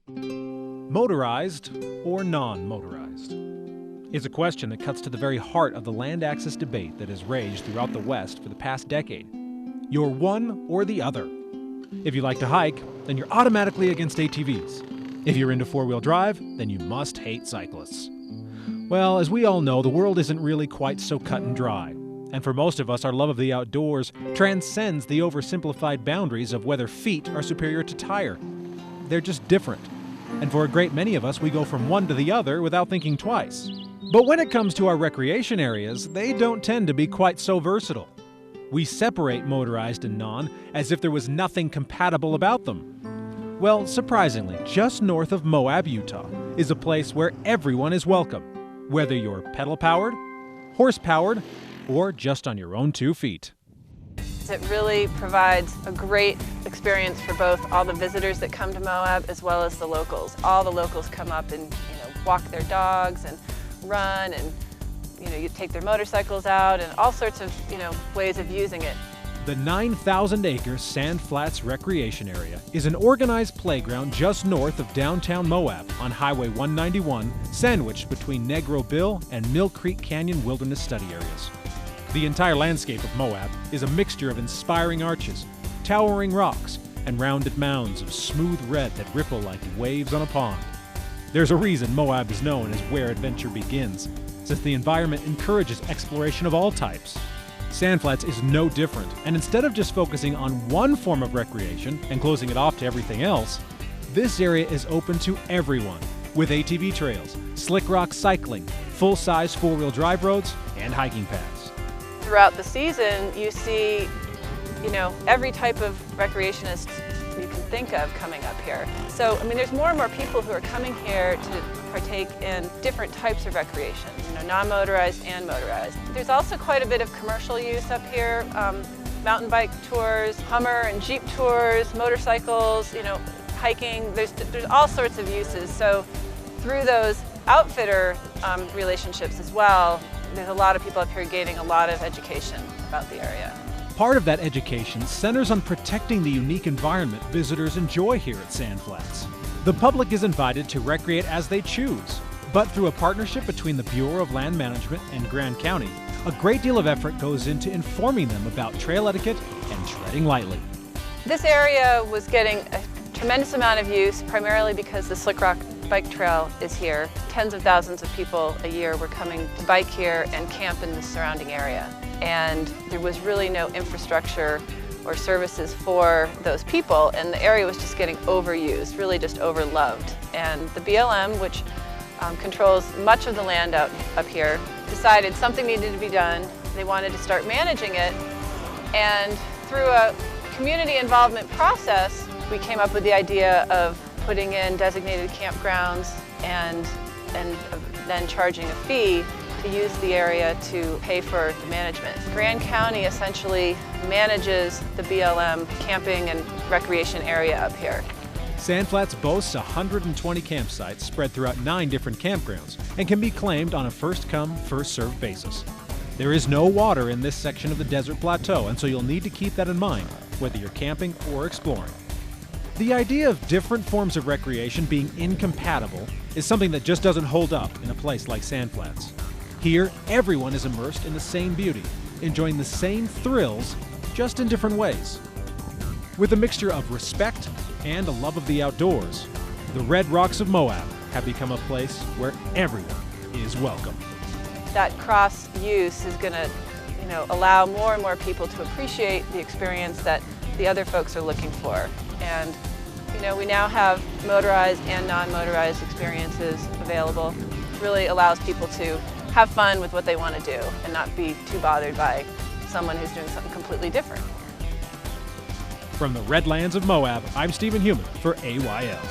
Motorized or non-motorized? It's a question that cuts to the very heart of the land access debate that has raged throughout the West for the past decade. You're one or the other. If you like to hike, then you're automatically against ATVs. If you're into four-wheel drive, then you must hate cyclists. Well, as we all know, the world isn't really quite so cut and dry. And for most of us, our love of the outdoors transcends the oversimplified boundaries of whether feet are superior to tire. They're just different. And for a great many of us, we go from one to the other without thinking twice. But when it comes to our recreation areas, they don't tend to be quite so versatile. We separate motorized and non as if there was nothing compatible about them. Well, surprisingly, just north of Moab, Utah, is a place where everyone is welcome, whether you're pedal-powered, horse-powered, or just on your own 2 feet. It really provides a great experience for both all the visitors that come to Moab as well as the locals. All the locals come up and walk their dogs and run, and you take their motorcycles out, and all sorts of ways of using it. The 9,000-acre Sand Flats Recreation Area is an organized playground just north of downtown Moab on Highway 191, sandwiched between Negro Bill and Mill Creek Canyon Wilderness Study areas. The entire landscape of Moab is a mixture of inspiring arches, towering rocks, and rounded mounds of smooth red that ripple like waves on a pond. There's a reason Moab is known as where adventure begins, since the environment encourages exploration of all types. Sand Flats is no different, and instead of just focusing on one form of recreation and closing it off to everything else, this area is open to everyone, with ATV trails, slick rock cycling, full-size four-wheel drive roads, and hiking paths. Throughout the season, you see, every type of recreationist you can think of coming up here. So, there's more and more people who are coming here to partake in different types of recreation, non-motorized and motorized. There's also quite a bit of commercial use up here, mountain bike tours, Hummer and Jeep tours, motorcycles, hiking. There's all sorts of uses. So through those outfitter relationships as well, there's a lot of people up here gaining a lot of education about the area. Part of that education centers on protecting the unique environment visitors enjoy here at Sand Flats. The public is invited to recreate as they choose, but through a partnership between the Bureau of Land Management and Grand County, a great deal of effort goes into informing them about trail etiquette and treading lightly. This area was getting a tremendous amount of use, primarily because the Slick Rock Bike Trail is here. Tens of thousands of people a year were coming to bike here and camp in the surrounding area. And there was really no infrastructure or services for those people, and the area was just getting overused, really just overloved. And the BLM, which controls much of the land up here, decided something needed to be done. They wanted to start managing it, and through a community involvement process, we came up with the idea of putting in designated campgrounds and then charging a fee to use the area to pay for the management. Grand County essentially manages the BLM camping and recreation area up here. Sand Flats boasts 120 campsites spread throughout 9 different campgrounds and can be claimed on a first-come, first-served basis. There is no water in this section of the desert plateau, and so you'll need to keep that in mind, whether you're camping or exploring. The idea of different forms of recreation being incompatible is something that just doesn't hold up in a place like Sand Flats. Here, everyone is immersed in the same beauty, enjoying the same thrills, just in different ways. With a mixture of respect and a love of the outdoors, the Red Rocks of Moab have become a place where everyone is welcome. That cross-use is going to, allow more and more people to appreciate the experience that the other folks are looking for. And, we now have motorized and non-motorized experiences available. It really allows people to have fun with what they want to do and not be too bothered by someone who's doing something completely different. From the Redlands of Moab, I'm Stephen Heumann for AYL.